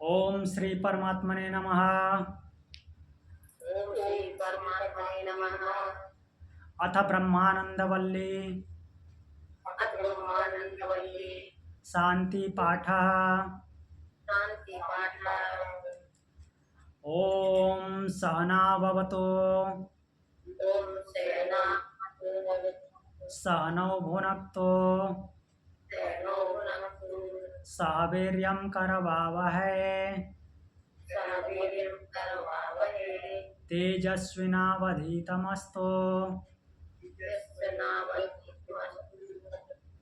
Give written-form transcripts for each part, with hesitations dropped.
ओम श्री परमात्मने नमः। ओम श्री परमात्मने नमः। अथ ब्रह्मानंदवल्ली अथ ब्रह्मानंदवल्ली शांति पाठः। शांति पाठः। ओम सहना भवतु ओम सहना सहनौ भुनक्तु सहनो भुनक्तु सह वीर्यं करवावहै सह वीर्यं करवावहै तेजस्विनावधीतमस्तु तेजस्विनावधीतमस्तु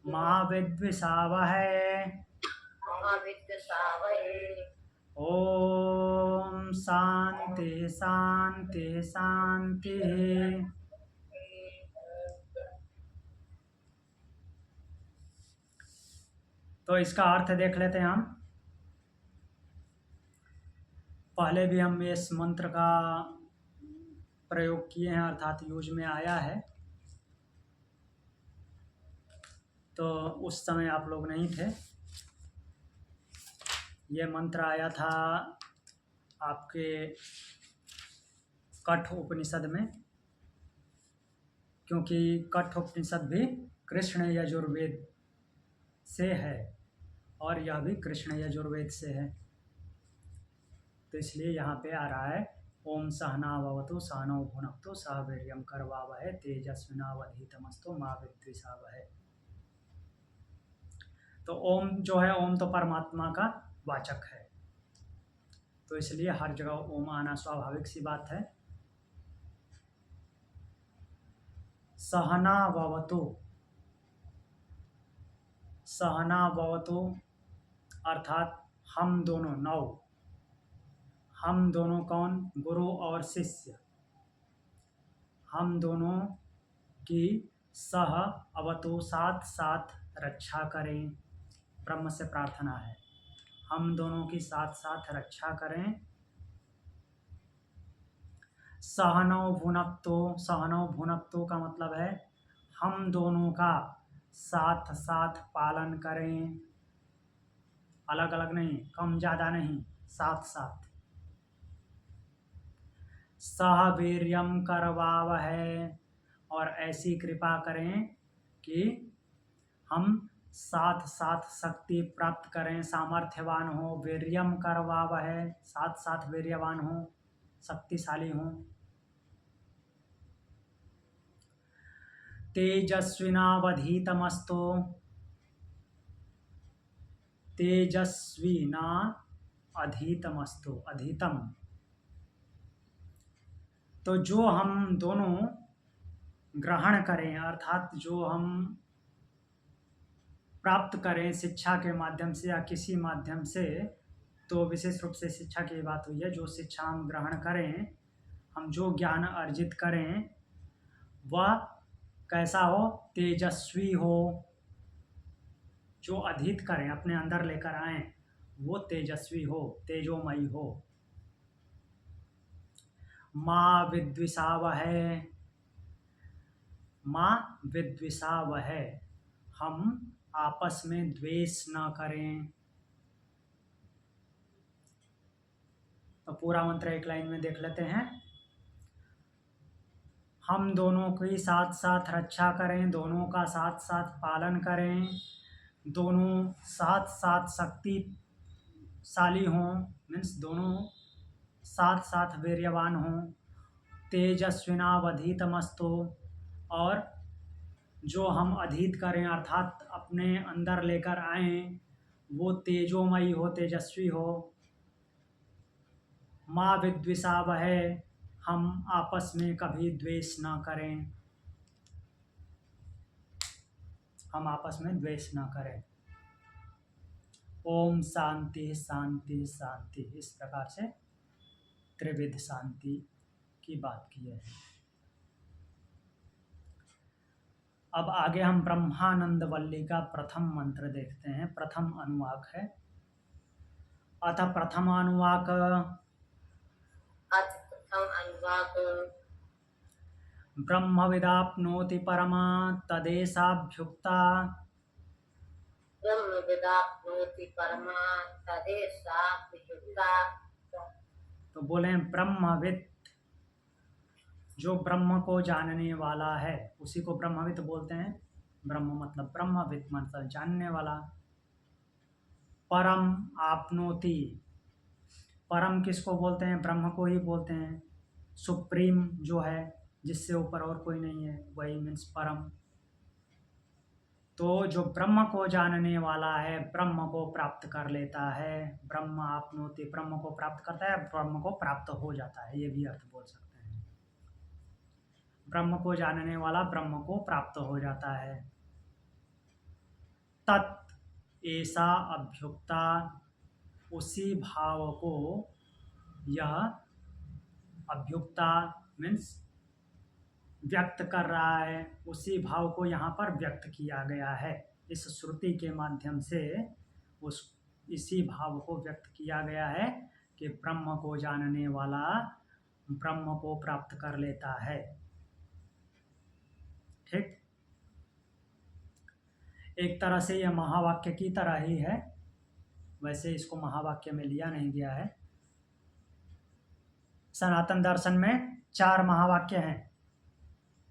मा विद्विषावहै। मा विद्विषावहै। ओम शांति शांति शांति। तो इसका अर्थ देख लेते हैं हम। पहले भी हम इस मंत्र का प्रयोग किए हैं, अर्थात यूज में आया है। तो उस समय आप लोग नहीं थे। ये मंत्र आया था आपके कठ उपनिषद में, क्योंकि कठ उपनिषद भी कृष्ण यजुर्वेद से है और यह भी कृष्ण यजुर्वेद से है। तो इसलिए यहाँ पे आ रहा है ओम सहना भवतु सहनौ भुनक्तु सह वीर्यं करवावहै तेजस्विनावधीतमस्तु मा विद्विषावहै। तो ओम जो है, ओम तो परमात्मा का वाचक है, तो इसलिए हर जगह ओम आना स्वाभाविक सी बात है। सहना भवतु, सहना भवतु अर्थात हम दोनों, नौ, हम दोनों कौन? गुरु और शिष्य। हम दोनों की सह अवतु साथ साथ रक्षा करें, ब्रह्म से प्रार्थना है। हम दोनों की साथ साथ रक्षा करें। सहनौ भुनक्तु, सहनौ भुनक्तु का मतलब है हम दोनों का साथ साथ पालन करें, अलग अलग नहीं, कम ज़्यादा नहीं, साथ साथ। सह वीर्यं करवावहै, और ऐसी कृपा करें कि हम साथ साथ शक्ति प्राप्त करें, सामर्थ्यवान हो। वीर्यम करवावहै, साथ साथ वीर्यवान हो, शक्तिशाली हो। तेजस्विनावधीतमस्तु, तेजस्विना अधीतमस्तु, अधीतम। तो जो हम दोनों ग्रहण करें, अर्थात जो हम प्राप्त करें शिक्षा के माध्यम से या किसी माध्यम से, तो विशेष रूप से शिक्षा की बात हुई है। जो शिक्षा हम ग्रहण करें, हम जो ज्ञान अर्जित करें, वह कैसा हो? तेजस्वी हो। जो अधीत करें, अपने अंदर लेकर आए, वो तेजस्वी हो, तेजोमयी हो। माँ विद्विषावहै, माँ विद्विषावहै, हम आपस में द्वेष न करें। तो पूरा मंत्र एक लाइन में देख लेते हैं। हम दोनों की साथ साथ रक्षा करें, दोनों का साथ साथ पालन करें, दोनों साथ साथ शक्तिशाली हों, मीन्स दोनों साथ साथ वीर्यवान हों। तेजस्विनावधीतमस्तु, और जो हम अधीत करें अर्थात अपने अंदर लेकर आए, वो तेजोमयी हो, तेजस्वी हो। माँ विद्विषावहै, हम आपस में कभी द्वेष ना करें, हम आपस में द्वेष ना करें। ओम शांति शांति शांति, इस प्रकार से त्रिविध शांति की बात की है। अब आगे हम ब्रह्मानंद वल्ली का प्रथम मंत्र देखते हैं। प्रथम अनुवाक है। अथ प्रथमानुवाक, अथ प्रथम अनुवाक। ब्रह्मविदाप्नोति परमा तदेशाभ्युक्ता ब्रह्मविदाप्नोति परमा तदेशाभ्युक्ता का तो बोले ब्रह्मविद, जो ब्रह्म को जानने वाला है उसी को ब्रह्मविद बोलते हैं। ब्रह्म मतलब ब्रह्मविद मतलब जानने वाला। परम आपनोति, परम किसको बोलते हैं? ब्रह्म को ही बोलते हैं। सुप्रीम जो है, जिससे ऊपर और कोई नहीं है, वही मीन्स परम। तो जो ब्रह्म को जानने वाला है ब्रह्म को प्राप्त कर लेता है। ब्रह्म आपनोति, ब्रह्म को प्राप्त करता है, ब्रह्म को प्राप्त हो जाता है, ये भी अर्थ बोल सकते हैं। ब्रह्म को जानने वाला ब्रह्म को प्राप्त हो जाता है। तत् ऐसा अभ्युक्ता, उसी भाव को, यह अभ्युक्ता मीन्स व्यक्त कर रहा है, उसी भाव को यहाँ पर व्यक्त किया गया है। इस श्रुति के माध्यम से उस इसी भाव को व्यक्त किया गया है कि ब्रह्म को जानने वाला ब्रह्म को प्राप्त कर लेता है। ठीक, एक तरह से यह महावाक्य की तरह ही है, वैसे इसको महावाक्य में लिया नहीं गया है। सनातन दर्शन में 4 महावाक्य हैं,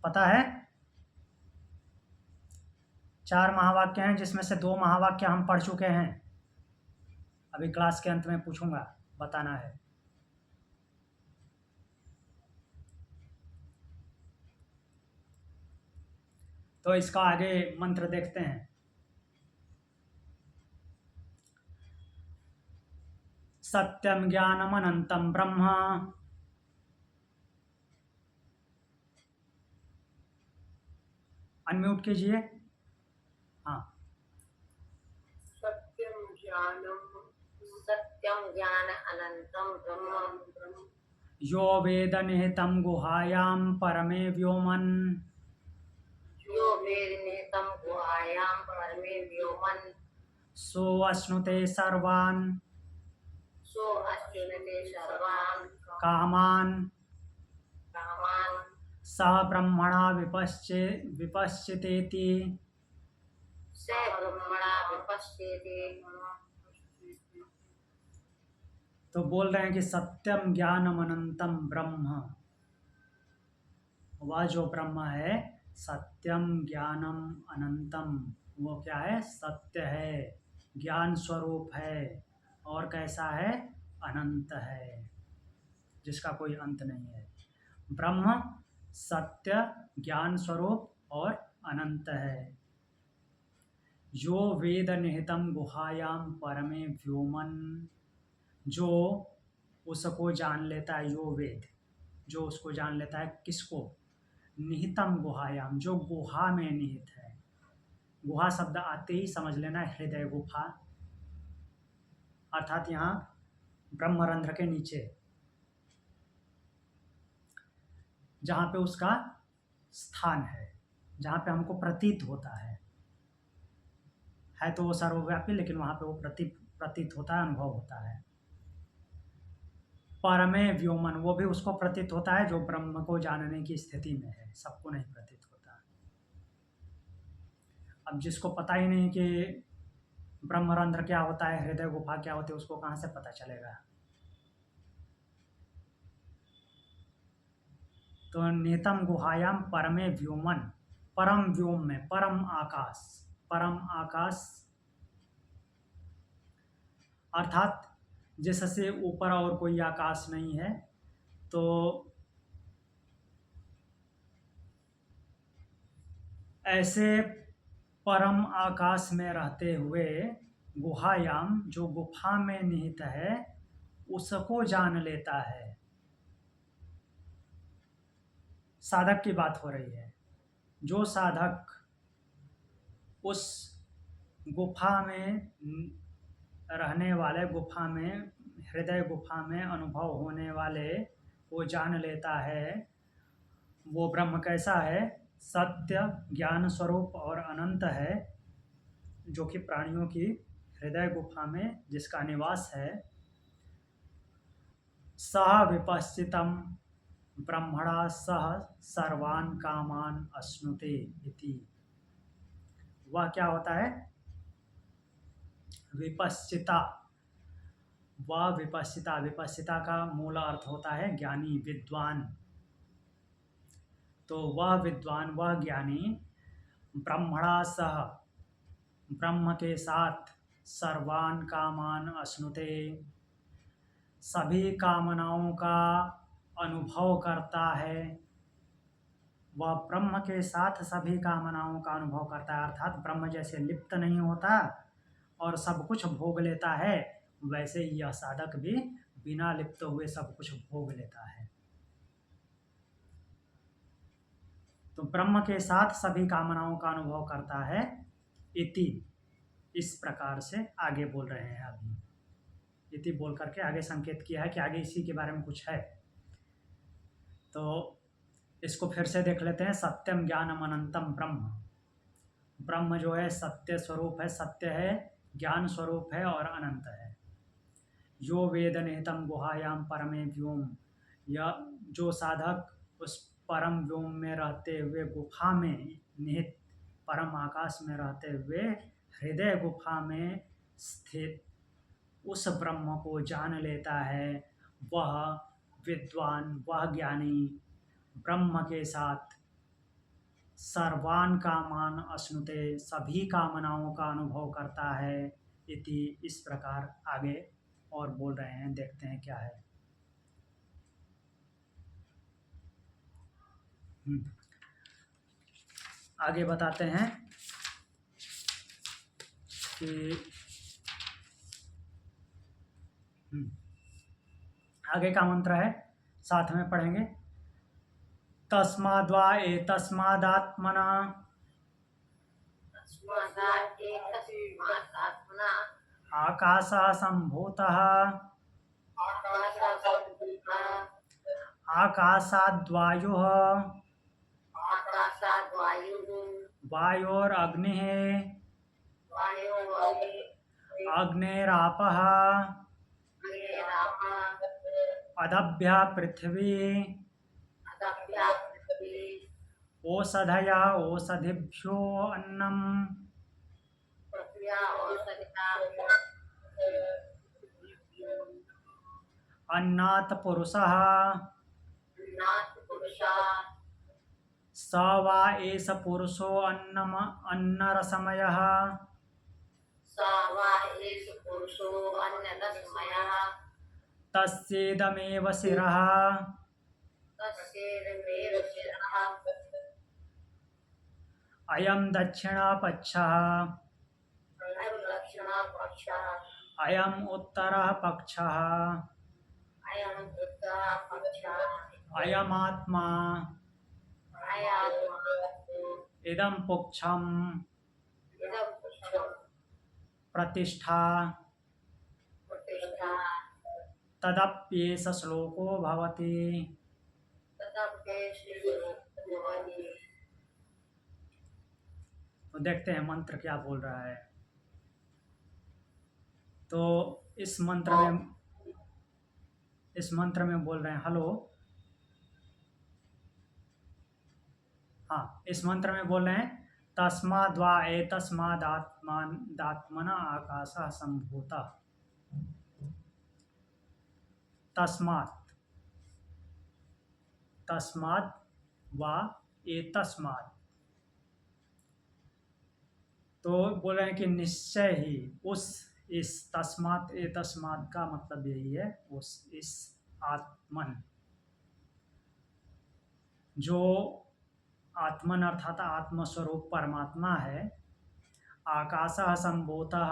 पता है? 4 महावाक्य हैं, जिसमें से 2 महावाक्य हम पढ़ चुके हैं। अभी क्लास के अंत में पूछूंगा, बताना है। तो इसका आगे मंत्र देखते हैं। सत्यम ज्ञानम अनंतम ब्रह्म, अनम्यूट कीजिए। हाँ, सत्यम ज्ञान अनंतम ब्रह्म यो वेद निहितम गुहायाम परमे व्योमन, यो वेद निहितम गुहायां परमे व्योमन सो अश्नुते सर्वान् सो अश्नुते सर्वान् कामान् कामान् सह ब्रह्मणा विपश्चितेति। स ब्रह्मणा विपश्यते। तो बोल रहे हैं कि सत्यम ज्ञानम अनंतम ब्रह्म, वह जो ब्रह्म है सत्यम ज्ञानम अनंतम, वो क्या है? सत्य है, ज्ञान स्वरूप है, और कैसा है? अनंत है, जिसका कोई अंत नहीं है। ब्रह्म सत्य, ज्ञान स्वरूप और अनंत है। जो वेद निहितम गुहायाम परमे व्योमन, जो उसको जान लेता है, यो वेद, जो उसको जान लेता है, किसको? निहितम गुहायाम, जो गुहा में निहित है। गुहा शब्द आते ही समझ लेना हृदय गुफा, अर्थात यहाँ ब्रह्मरंध्र के नीचे, जहाँ पे उसका स्थान है, जहाँ पे हमको प्रतीत होता है तो वो सर्वव्यापी, लेकिन वहाँ पे वो प्रतीत होता है, अनुभव होता है। परमे व्योमन, वो भी उसको प्रतीत होता है जो ब्रह्म को जानने की स्थिति में है, सबको नहीं प्रतीत होता। अब जिसको पता ही नहीं कि ब्रह्मरंध्र क्या होता है, हृदय गुफा क्या होती है, उसको कहाँ से पता चलेगा? तो निहितम गुहायाम परमे व्योमन, परम व्योम में, परम आकाश, परम आकाश अर्थात जिससे ऊपर और कोई आकाश नहीं है। तो ऐसे परम आकाश में रहते हुए गुहायाम, जो गुफा में निहित है, उसको जान लेता है। साधक की बात हो रही है। जो साधक उस गुफा में रहने वाले, गुफा में, हृदय गुफा में अनुभव होने वाले को जान लेता है, वो ब्रह्म कैसा है? सत्य, ज्ञान स्वरूप और अनंत है, जो कि प्राणियों की हृदय गुफा में जिसका निवास है। सह विपश्चितम ब्रह्मणा सह सर्वान् कामान अश्नुते इति। वह क्या होता है? विपश्चिता, वह विपश्चिता, विपश्चिता का मूल अर्थ होता है ज्ञानी, विद्वान। तो वह विद्वान, वह ज्ञानी ब्रह्मणा सह, ब्रह्म के साथ सर्वान कामान अश्नुते, सभी कामनाओं का अनुभव करता है। वह ब्रह्म के साथ सभी कामनाओं का अनुभव करता है, अर्थात ब्रह्म जैसे लिप्त नहीं होता और सब कुछ भोग लेता है, वैसे ही यह साधक भी बिना लिप्त हुए सब कुछ भोग लेता है। तो ब्रह्म के साथ सभी कामनाओं का अनुभव करता है, इति, इस प्रकार से आगे बोल रहे हैं। अभी इति बोल करके आगे संकेत किया है कि आगे इसी के बारे में कुछ है। तो इसको फिर से देख लेते हैं। सत्यम ज्ञानम अनंतम ब्रह्म, ब्रह्म जो है सत्य स्वरूप है, सत्य है, ज्ञान स्वरूप है और अनंत है। यो वेद निहितम गुहायाम परमे व्योम, यह जो साधक उस परम व्योम में रहते हुए, गुफा में निहित परम आकाश में रहते हुए हृदय गुफा में स्थित उस ब्रह्म को जान लेता है, वह विद्वान, वह ज्ञानी ब्रह्म के साथ सर्वान कामान अश्नुते, सभी कामनाओं का अनुभव करता है, इति, इस प्रकार आगे और बोल रहे हैं। देखते हैं क्या है। आगे बताते हैं कि आगे का मंत्र है, साथ में पढ़ेंगे। तस्माद्वा एतस्मादात्मना तस्मादात्मना आकाशः सम्भूतः, आकाशाद्वायुः, आकाशाद्वायुः, वायोरग्निः, वायोरग्निः, अग्नेरापः, अदभ्यः पृथिवी, अदभ्यः पृथिवी, ओषधयः ओषधिभ्यो अन्नम्, पृथिव्या औषधिता, अन्नात् पुरुषः, अन्नात् पुरुषः, स वा एष पुरुषो अन्नरसमयः, स वा एष पुरुषो अन्नरसमयः, तस्येदमेव शिरः, तस्येदमेव शिरः, अयं दक्षिणपक्षः, अयं दक्षिणपक्षः, अयम् उत्तरः पक्षः, अयम् उत्तरः पक्षः, अयमात्मा, अयमात्मा, इदं पुच्छम्, इदं पुच्छम्, प्रतिष्ठा, प्रतिष्ठा, तदप्येष श्लोको भवति। तदप्येष भवति। तो देखते हैं मंत्र क्या बोल रहा है। तो इस मंत्र में बोल रहे हैं, हेलो, हाँ, इस मंत्र में बोल रहे हैं तस्माद्वा एतस्मादात्मना आकाशः सम्भूतः। तस्मात् वा एतस्मात्, तो बोल रहे हैं कि निश्चय ही इस तस्मात् एतस्मात् का मतलब यही है, इस आत्मन, जो आत्मन अर्थात आत्मस्वरूप परमात्मा है, आकाशः सम्भूतः,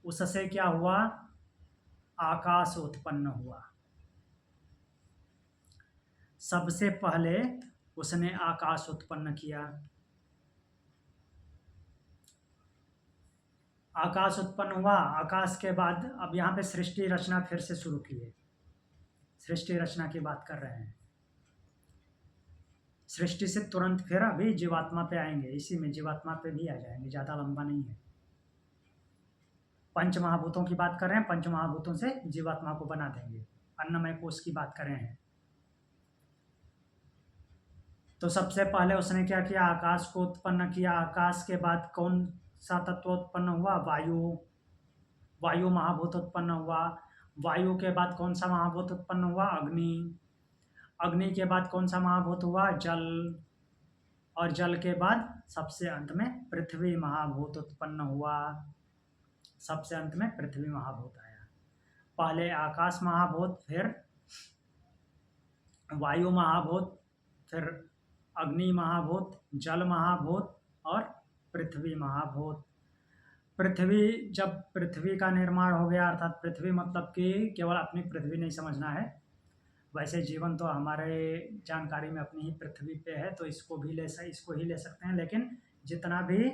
उससे क्या हुआ, आकाश उत्पन्न हुआ। सबसे पहले उसने आकाश उत्पन्न किया। आकाश उत्पन्न हुआ, आकाश के बाद अब यहाँ पे सृष्टि रचना फिर से शुरू की है। सृष्टि रचना की बात कर रहे हैं। सृष्टि से तुरंत फिर अभी जीवात्मा पे आएंगे, इसी में जीवात्मा पे भी आ जाएंगे, ज़्यादा लंबा नहीं है। पंच महाभूतों की बात कर रहे हैं, पंच महाभूतों से जीवात्मा को बना देंगे, अन्नमय कोश की बात कर रहे हैं। तो सबसे पहले उसने क्या किया, आकाश को उत्पन्न किया। आकाश के बाद कौन सा तत्व उत्पन्न हुआ, वायु। वायु महाभूत उत्पन्न हुआ। वायु के बाद कौन सा महाभूत उत्पन्न हुआ? अग्नि। अग्नि के बाद कौन सा महाभूत हुआ? जल। और जल के बाद सबसे अंत में पृथ्वी महाभूत उत्पन्न हुआ। सबसे अंत में पृथ्वी महाभूत आया। पहले आकाश महाभूत, फिर वायु महाभूत, फिर अग्नि महाभूत, जल महाभूत और पृथ्वी महाभूत। पृथ्वी, जब पृथ्वी का निर्माण हो गया, अर्थात पृथ्वी मतलब कि केवल अपनी पृथ्वी नहीं समझना है, वैसे जीवन तो हमारे जानकारी में अपनी ही पृथ्वी पे है, तो इसको ही ले सकते हैं, लेकिन जितना भी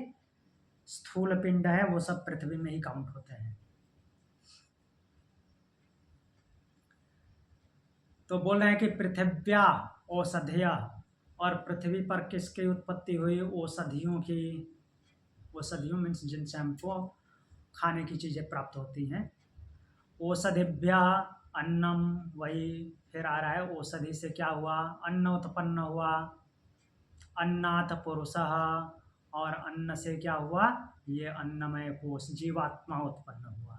स्थूल पिंड है वो सब पृथ्वी में ही काउंट होते हैं। तो बोल रहे हैं कि पृथिव्या औषधिया, और पृथ्वी पर किसकी उत्पत्ति हुई? औषधियों की। औषधियों मीन्स जिनसे हमको खाने की चीज़ें प्राप्त होती हैं। औषधिभ्या अन्नम, वही फिर आ रहा है, औषधि से क्या हुआ? अन्न उत्पन्न हुआ। अन्नाथ पुरुषः, और अन्न से क्या हुआ? ये अन्नमय कोश, जीवात्मा उत्पन्न हुआ।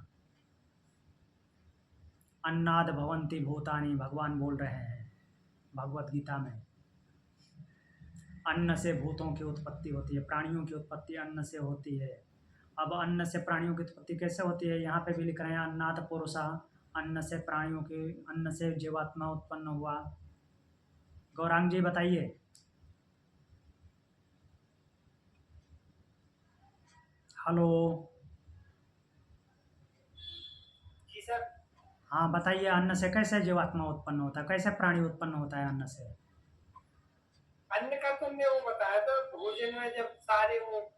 अन्नाद भवन्ति भूतानि, भगवान बोल रहे हैं भगवत गीता में। अन्न से भूतों की उत्पत्ति होती है, प्राणियों की उत्पत्ति अन्न से होती है। अब अन्न से प्राणियों की उत्पत्ति कैसे होती है? यहाँ पे भी लिख रहे हैं अन्नाद पुरुषः, अन्न से प्राणियों की, अन्न से जीवात्मा उत्पन्न हुआ। गौरांग जी बताइए। हेलो। जी सर। हाँ बताइए, अन्न से कैसे जीवात्मा उत्पन्न होता है, कैसे प्राणी उत्पन्न होता है अन्न से? अन्न का तुमने वो बताया था भोजन में, जब सारे वो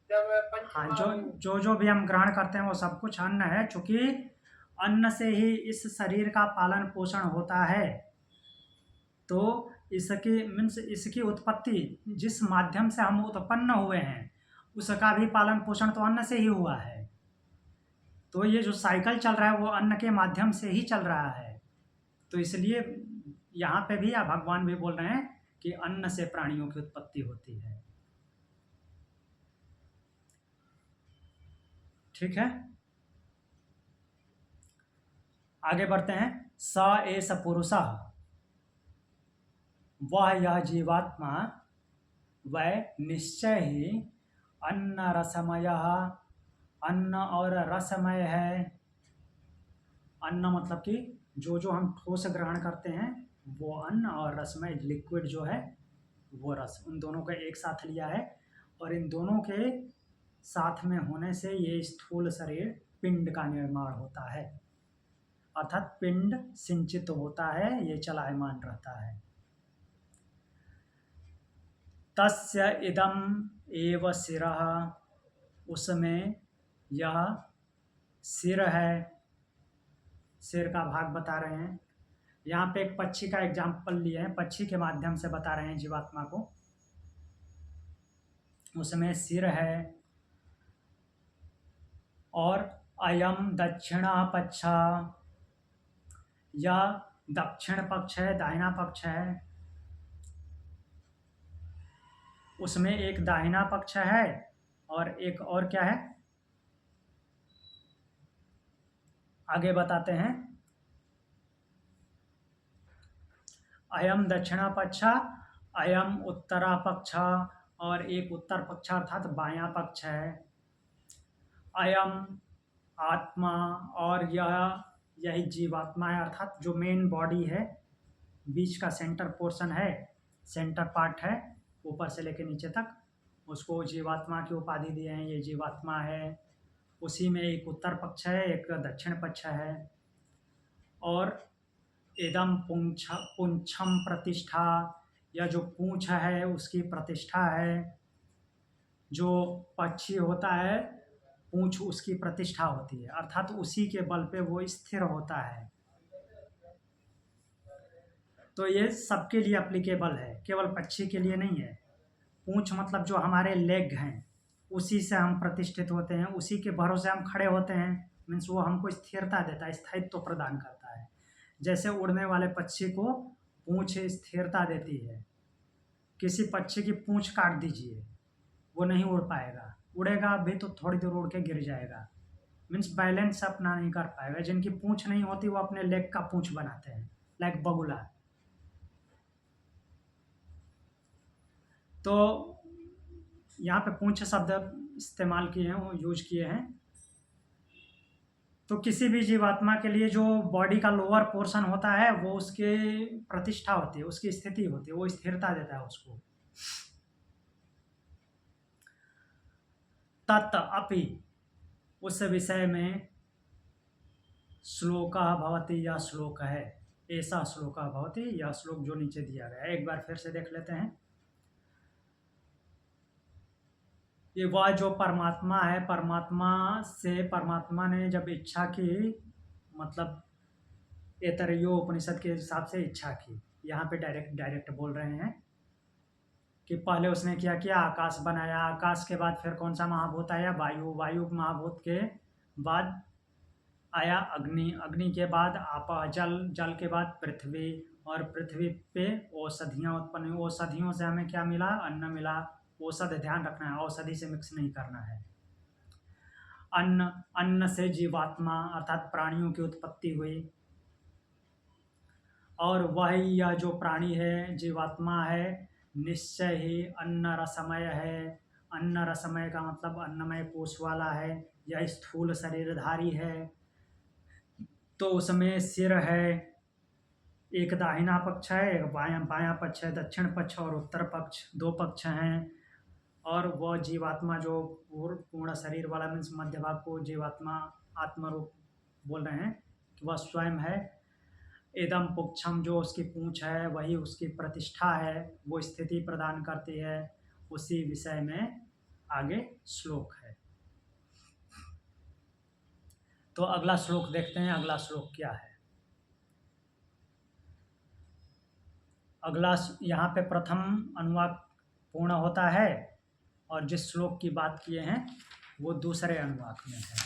जब हाँ, पंच जो भी हम ग्रहण करते हैं वो सब कुछ अन्न है, चूंकि अन्न से ही इस शरीर का पालन पोषण होता है, तो इसकी उत्पत्ति जिस माध्यम से हम उत्पन्न हुए हैं उसका भी पालन पोषण तो अन्न से ही हुआ है। तो ये जो साइकिल चल रहा है वो अन्न के माध्यम से ही चल रहा है। तो इसलिए यहाँ पे भी भगवान भी बोल रहे हैं कि अन्न से प्राणियों की उत्पत्ति होती है। ठीक है, आगे बढ़ते हैं। स एष पुरुषः, वह यह जीवात्मा, वह निश्चय ही अन्न रसमयः, अन्न और रसमय है। अन्न मतलब कि जो हम ठोस ग्रहण करते हैं वो अन्न, और रसमय लिक्विड जो है वो रस, उन दोनों का एक साथ लिया है। और इन दोनों के साथ में होने से ये स्थूल शरीर पिंड का निर्माण होता है, अर्थात पिंड सिंचित होता है, ये चलायमान रहता है। तस्य इदम एव शिरः, उसमें यह सिर है। सिर का भाग बता रहे हैं। यहाँ पे एक पक्षी का एग्जाम्पल लिए हैं, पक्षी के माध्यम से बता रहे हैं जीवात्मा को। उसमें सिर है। और अयम दक्षिणा पक्ष, यह दक्षिण पक्ष है, दाहिना पक्ष है। उसमें एक दाहिना पक्ष है और एक और क्या है, आगे बताते हैं। अयम दक्षिणा पक्ष, अयम उत्तरा पक्ष, और एक उत्तर पक्ष अर्थात बायां पक्ष है। अयम आत्मा, और यही जीवात्मा है, अर्थात जो मेन बॉडी है, बीच का सेंटर पोर्शन है, सेंटर पार्ट है, ऊपर से लेकर नीचे तक, उसको जीवात्मा की उपाधि दिए हैं, ये जीवात्मा है। उसी में एक उत्तर पक्ष है, एक दक्षिण पक्ष है। और इदम पुंछम प्रतिष्ठा, यह जो पूंछ है उसकी प्रतिष्ठा है। जो पक्षी होता है पूंछ उसकी प्रतिष्ठा होती है, अर्थात उसी के बल पे वो स्थिर होता है। तो ये सबके लिए एप्लीकेबल है, केवल पक्षी के लिए नहीं है। पूंछ मतलब जो हमारे लेग हैं, उसी से हम प्रतिष्ठित होते हैं, उसी के भरोसे हम खड़े होते हैं। मीन्स वो हमको स्थिरता देता है, स्थायित्व प्रदान करता है। जैसे उड़ने वाले पक्षी को पूंछ स्थिरता देती है। किसी पक्षी की पूंछ काट दीजिए, वो नहीं उड़ पाएगा, उड़ेगा भी तो थोड़ी दूर उड़ के गिर जाएगा। मीन्स बैलेंस अपना नहीं कर पाएगा। जिनकी पूंछ नहीं होती वो अपने लेग का पूंछ बनाते हैं, लाइक बगुला। तो यहाँ पे पूंछ शब्द इस्तेमाल किए हैं, वो यूज किए हैं। तो किसी भी जीवात्मा के लिए जो बॉडी का लोअर पोर्शन होता है वो उसके प्रतिष्ठा होती है, उसकी स्थिति होती है, वो स्थिरता देता है उसको। तत् अपि, उस विषय में श्लोक भवति, यह श्लोक है, ऐसा श्लोक भवति, यह श्लोक जो नीचे दिया गया है। एक बार फिर से देख लेते हैं। ये वह जो परमात्मा है, परमात्मा से परमात्मा ने जब इच्छा की, मतलब ऐतरेय उपनिषद के हिसाब से इच्छा की, यहाँ पे डायरेक्ट बोल रहे हैं कि पहले उसने क्या किया, आकाश बनाया, आकाश के बाद फिर कौन सा महाभूत आया, वायु, वायु महाभूत के बाद आया अग्नि, अग्नि के बाद आप जल, जल के बाद पृथ्वी, और पृथ्वी पे औषधियाँ उत्पन्न हुई, औषधियों से हमें क्या मिला, अन्न मिला। औषध ध्यान रखना है, औषधि से मिक्स नहीं करना है। अन्न, अन्न से जीवात्मा अर्थात प्राणियों की उत्पत्ति हुई, और वही यह जो प्राणी है, जीवात्मा है, निश्चय ही अन्न रसमय है। अन्न रसमय का मतलब अन्नमय कोश वाला है, यह स्थूल शरीरधारी है। तो उसमें सिर है, एक दाहिना पक्ष है, एक बायां पक्ष है, दक्षिण पक्ष और उत्तर पक्ष, दो पक्ष हैं। और वह जीवात्मा जो पूर्ण शरीर वाला मीन्स मध्य भाग को जीवात्मा आत्मरूप बोल रहे हैं कि वह स्वयं है। इदम पुच्छम, जो उसकी पूंछ है वही उसकी प्रतिष्ठा है, वो स्थिति प्रदान करती है। उसी विषय में आगे श्लोक है। तो अगला श्लोक देखते हैं, अगला श्लोक क्या है। अगला यहाँ पे प्रथम अनुवाक पूर्ण होता है, और जिस श्लोक की बात किए हैं वो दूसरे अनुवाक में है।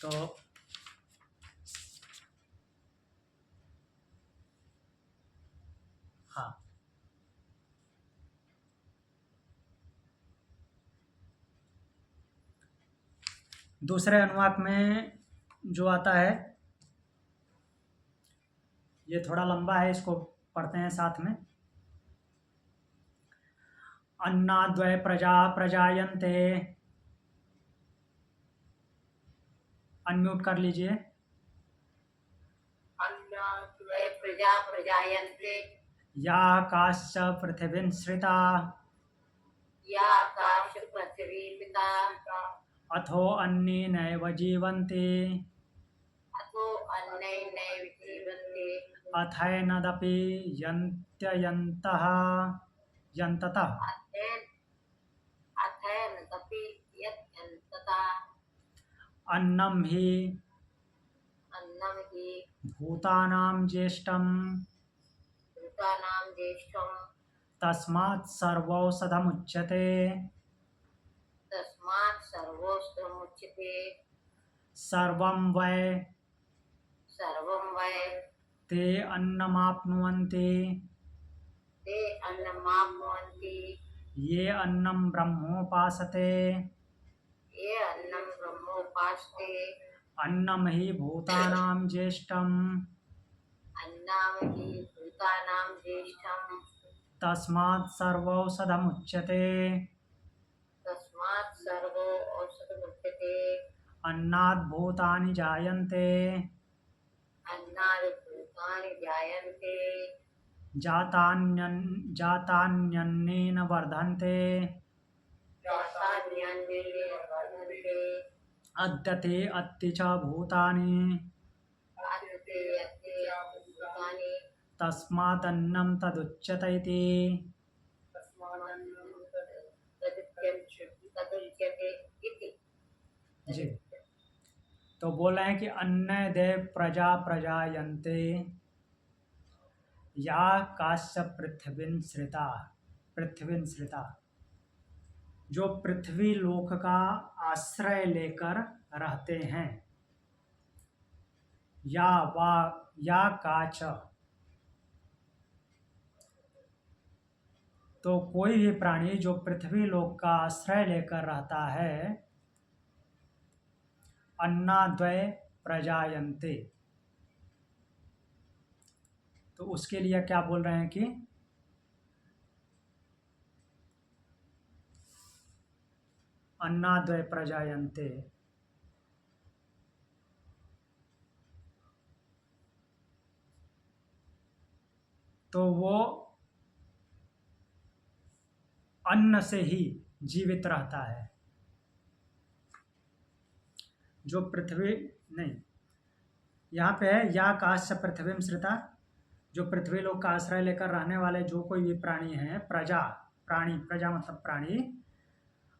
तो हाँ, दूसरे अनुवाक में जो आता है ये थोड़ा लंबा है, इसको पढ़ते हैं साथ में। अन्नाद्वय प्रजा प्रजायन्ते, अनम्यूट कर लीजिए। अन्नाद्वय प्रजा प्रजायन्ते, या काश्च पृथिवींश्रिता, या आकाश पृथ्वी पिता, अथो अन्येनैव जीवन्ति, अथो अन्येनैव जीवन्ति, अथैनदपि यन्त्ययन्तः यन्ततः, अथैनदपि यत्यन्ततः, अन्नं हि अन्नं हि भूतानां ज्येष्ठं, भूतानां ज्येष्ठं, तस्मात् सर्वौषधमुच्यते, तस्मात् सर्वोषधमुच्यते। सर्वं वै सर्वं वै ते अन्नमाप्नुवन्ति, ते अन्नमाप्नुवन्ति, ये अन्नं ब्रह्मोपासते, ये अन्नं ब्रह्मोपासते, अन्नं हि भूतानां ज्येष्ठं, अन्नं हि भूतानां ज्येष्ठं, तस्मात् सर्वौषधमुच्यते, तस्मात् सर्वो औषधमुच्यते। अन्नाद् भूतानि जायन्ते, अन्नाद् भूतानि जायन्ते, जातान्यन्नेन वर्धन्ते, जातान्यन्नेन वर्धन्ते, अद्यते अत्ति च भूतानि, अद्यते अद्ये भूतानि, तस्मादन्नं तदुच्यते इति। तस्मादन्नं तदुच्यते इति। जी, तो बोल रहे हैं कि अन्य देव प्रजा प्रजायन्ते, या काश्च पृथ्वींश्रिता, पृथ्वींश्रिता, जो पृथ्वी लोक का आश्रय लेकर रहते हैं, या काच, तो कोई भी प्राणी जो पृथ्वी लोक का आश्रय लेकर रहता है, अन्नाद्वय प्रजायन्ते। तो उसके लिए क्या बोल रहे हैं कि अन्नाद्वय प्रजायन्ते, तो वो अन्न से ही जीवित रहता है। जो पृथ्वी नहीं, यहाँ पे है या काश्य पृथ्वीम श्रिता, जो पृथ्वी लोक का आश्रय लेकर रहने वाले जो कोई भी प्राणी हैं, प्रजा, प्राणी, प्रजा मतलब प्राणी,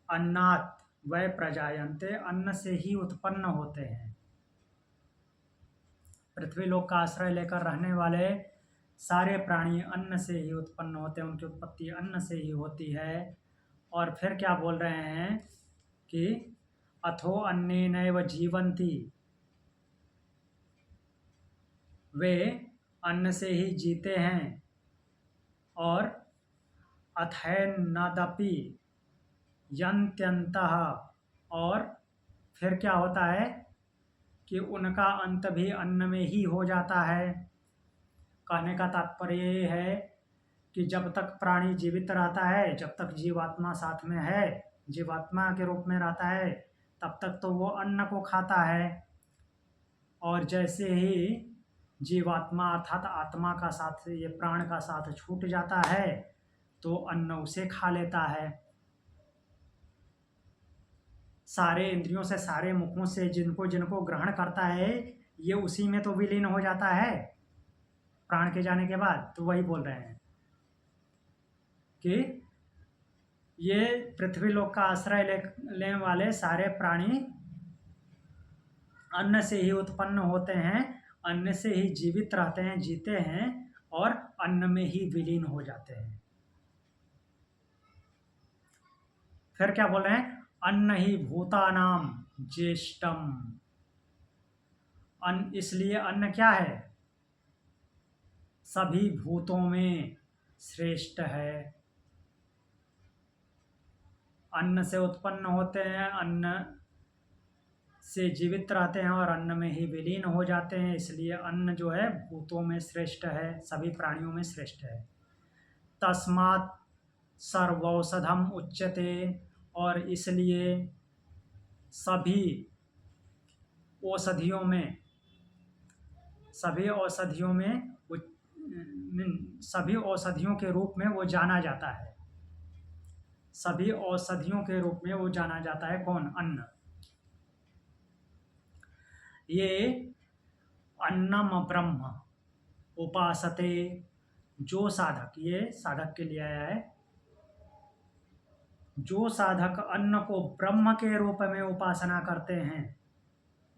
अन्नात् वै प्रजायन्ते, अन्न से ही उत्पन्न होते हैं। पृथ्वी लोक का आश्रय लेकर रहने वाले सारे प्राणी अन्न से ही उत्पन्न होते हैं, उनकी उत्पत्ति अन्न से ही होती है। और फिर क्या बोल रहे हैं कि अथो अन्नेनैव जीवन्ति, वे अन्न से ही जीते हैं। और अथैनदपि यन्त्यन्तः, और फिर क्या होता है कि उनका अंत भी अन्न में ही हो जाता है। कहने का तात्पर्य ये है कि जब तक प्राणी जीवित रहता है, जब तक जीवात्मा साथ में है, जीवात्मा के रूप में रहता है, तब तक तो वो अन्न को खाता है। और जैसे ही जीवात्मा अर्थात आत्मा का साथ, ये प्राण का साथ छूट जाता है, तो अन्न उसे खा लेता है। सारे इंद्रियों से, सारे मुखों से जिनको जिनको ग्रहण करता है, ये उसी में तो विलीन हो जाता है प्राण के जाने के बाद। तो वही बोल रहे हैं कि ये पृथ्वी लोक का आश्रय लेने वाले सारे प्राणी अन्न से ही उत्पन्न होते हैं, अन्न से ही जीवित रहते हैं, जीते हैं, और अन्न में ही विलीन हो जाते हैं। फिर क्या बोल रहे हैं, अन्न ही भूतानाम ज्येष्ठम। अन्न, इसलिए अन्न क्या है, सभी भूतों में श्रेष्ठ है। अन्न से उत्पन्न होते हैं, अन्न से जीवित रहते हैं और अन्न में ही विलीन हो जाते हैं, इसलिए अन्न जो है भूतों में श्रेष्ठ है, सभी प्राणियों में श्रेष्ठ है। तस्मात् सर्वौषधम उच्यते, और इसलिए सभी औषधियों में, सभी औषधियों में, सभी औषधियों के रूप में वो जाना जाता है। सभी औषधियों के रूप में वो जाना जाता है। कौन, अन्न। ये अन्नम ब्रह्म उपासते, जो साधक, ये साधक के लिए आया है, जो साधक अन्न को ब्रह्म के रूप में उपासना करते हैं,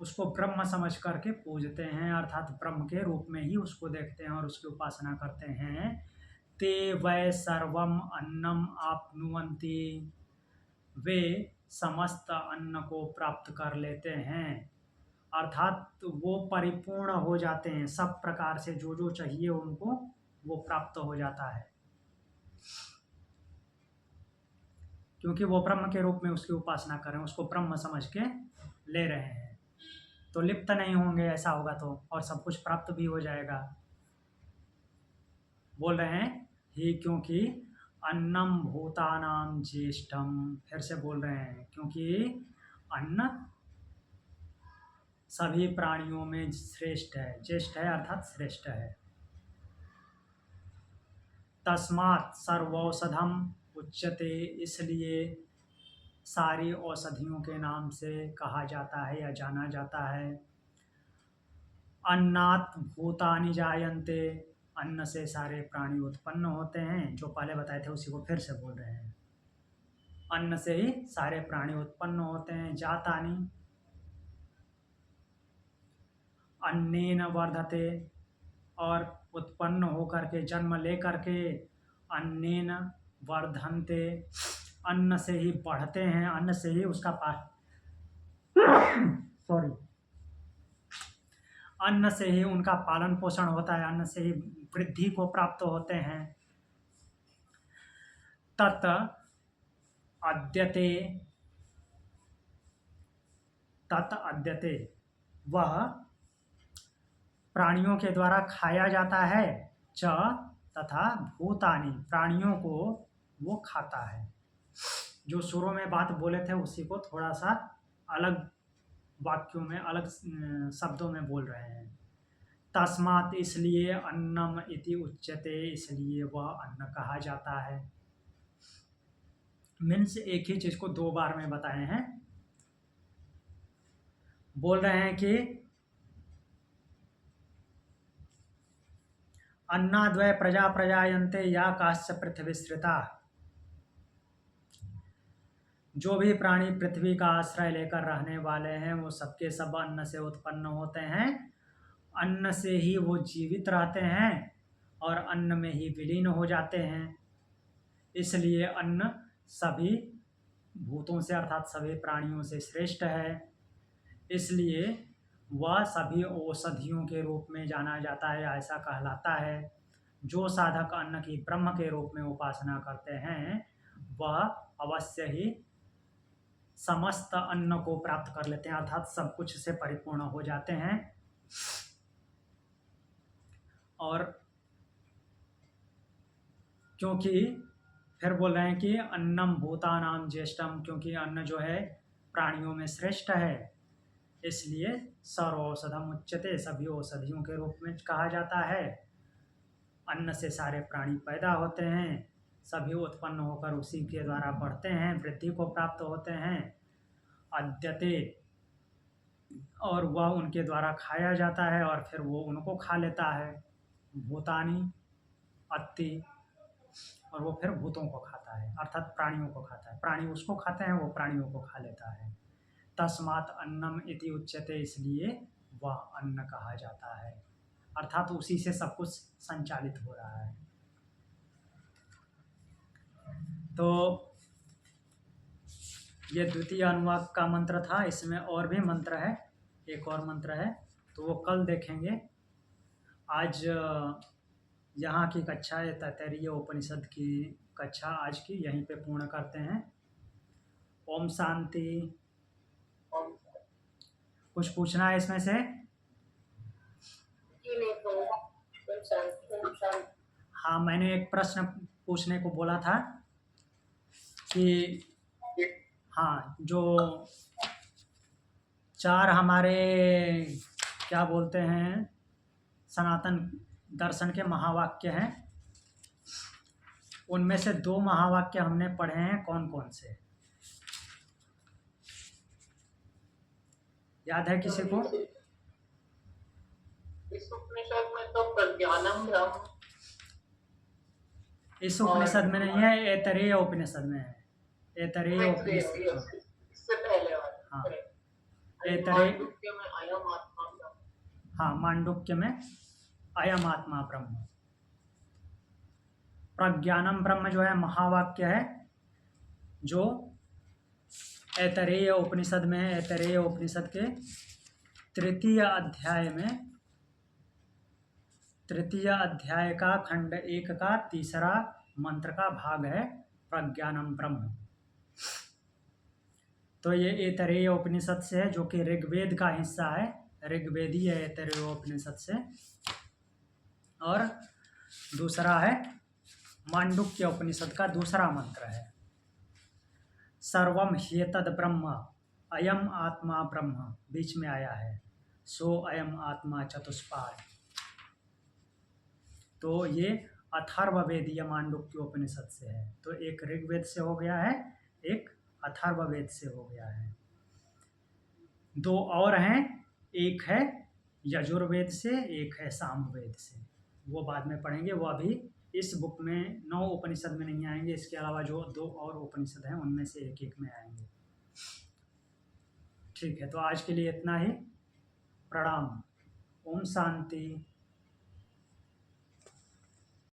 उसको ब्रह्म समझ करके पूजते हैं, अर्थात ब्रह्म के रूप में ही उसको देखते हैं और उसकी उपासना करते हैं, ते वै सर्वम अन्नम आपनुवन्ति, वे समस्त अन्न को प्राप्त कर लेते हैं, अर्थात वो परिपूर्ण हो जाते हैं, सब प्रकार से जो जो चाहिए उनको वो प्राप्त हो जाता है, क्योंकि वो ब्रह्म के रूप में उसकी उपासना कर रहे हैं, उसको ब्रह्म समझ के ले रहे हैं। तो लिप्त नहीं होंगे, ऐसा होगा तो, और सब कुछ प्राप्त भी हो जाएगा। बोल रहे हैं ही, क्योंकि अन्नम भूतानाम ज्येष्ठम, फिर से बोल रहे हैं क्योंकि अन्न सभी प्राणियों में श्रेष्ठ है, ज्येष्ठ है अर्थात श्रेष्ठ है। तस्मात् सर्वौषधम उच्यते, इसलिए सारी औषधियों के नाम से कहा जाता है या जाना जाता है। अन्नात् भूतानि जायन्ते, अन्न से सारे प्राणी उत्पन्न होते हैं, जो पहले बताए थे उसी को फिर से बोल रहे हैं। अन्न से ही सारे प्राणी उत्पन्न होते हैं। जातानि अन्नेन वर्धते, और उत्पन्न होकर के, जन्म लेकर के, अन्नेन वर्धन्ते, अन्न से ही बढ़ते हैं, अन्न से ही उसका सॉरी अन्न से ही उनका पालन पोषण होता है, अन्न से ही वृद्धि को प्राप्त होते हैं। तत् अद्यते, तत् अद्यते, वह प्राणियों के द्वारा खाया जाता है, च तथा भूतानि, प्राणियों को वो खाता है। जो शुरू में बात बोले थे उसी को थोड़ा सा अलग वाक्यों में, अलग शब्दों में बोल रहे हैं। तस्मात्, इसलिए, अन्नम इति उच्यते, इसलिए वह अन्न कहा जाता है। मीन्स एक ही चीज को दो बार में बताए हैं। बोल रहे हैं कि अन्नाद्वय प्रजा प्रजायन्ते या काश्च पृथ्वीश्रिता, जो भी प्राणी पृथ्वी का आश्रय लेकर रहने वाले हैं वो सबके सब अन्न से उत्पन्न होते हैं। अन्न से ही वो जीवित रहते हैं और अन्न में ही विलीन हो जाते हैं। इसलिए अन्न सभी भूतों से अर्थात सभी प्राणियों से श्रेष्ठ है। इसलिए वह सभी औषधियों के रूप में जाना जाता है, ऐसा कहलाता है। जो साधक अन्न की ब्रह्म के रूप में उपासना करते हैं वह अवश्य ही समस्त अन्न को प्राप्त कर लेते हैं, अर्थात सब कुछ से परिपूर्ण हो जाते हैं। और क्योंकि फिर बोल रहे हैं कि अन्नम भूतानाम ज्येष्ठम, क्योंकि अन्न जो है प्राणियों में श्रेष्ठ है, इसलिए सर्व औषधम उच्यते, सभी औषधियों के रूप में कहा जाता है। अन्न से सारे प्राणी पैदा होते हैं, सभी उत्पन्न होकर उसी के द्वारा बढ़ते हैं, वृद्धि को प्राप्त होते हैं। अद्यते, और वह उनके द्वारा खाया जाता है और फिर वो उनको खा लेता है। भूतानी अत्ति, और वो फिर भूतों को खाता है, अर्थात प्राणियों को खाता है। प्राणी उसको खाते हैं, वो प्राणियों को खा लेता है। तस्मात् अन्नम इति उच्यते, इसलिए वह अन्न कहा जाता है, अर्थात उसी से सब कुछ संचालित हो रहा है। तो ये द्वितीय अनुवाक का मंत्र था। इसमें और भी मंत्र है, एक और मंत्र है, तो वो कल देखेंगे। आज यहाँ की कक्षा, तैत्तिरीय उपनिषद की कक्षा आज की यहीं पे पूर्ण करते हैं। ओम शांति। कुछ पूछना है इसमें से? हाँ, मैंने एक प्रश्न पूछने को बोला था कि हाँ, जो चार हमारे क्या बोलते हैं सनातन दर्शन के महावाक्य हैं, उनमें से दो महावाक्य हमने पढ़े हैं, कौन कौन से याद है किसी को? इस उपनिषद में तो प्रज्ञानम ब्रह्म, इस उपनिषद में नहीं है, ऐतरेय उपनिषद में है। ऐतरेय उपनिषद, इससे पहले वाला। हाँ, ऐतरेय में अयम आत्मा ब्रह्म। हाँ, मांडुक्य में अयम आत्मा ब्रह्म। प्रज्ञानम ब्रह्म जो है महावाक्य है, जो ऐतरेय उपनिषद में है। ऐतरेय उपनिषद के तृतीय अध्याय का खंड 1 का तीसरा मंत्र का भाग है प्रज्ञानम ब्रह्म। तो ये ऐतरेय उपनिषद से है, जो कि ऋग्वेद का हिस्सा है, ऋग्वेदीय ऐतरेय उपनिषद से। और दूसरा है मांडुक्य उपनिषद का दूसरा मंत्र है, सर्वम ह्येतद् ब्रह्म अयम आत्मा ब्रह्म, बीच में आया है, सो अयम आत्मा चतुष्पाद। तो ये अथर्ववेदीय मांडुक्य उपनिषद से है। तो एक ऋग्वेद से हो गया है, एक अथर्ववेद से हो गया है। दो और हैं, एक है यजुर्वेद से, एक है सामवेद से, वो बाद में पढ़ेंगे। वो अभी इस बुक में 9 उपनिषद में नहीं आएंगे, इसके अलावा जो 2 और उपनिषद हैं उनमें से एक एक में आएंगे। ठीक है, तो आज के लिए इतना ही। प्रणाम। ओम शांति।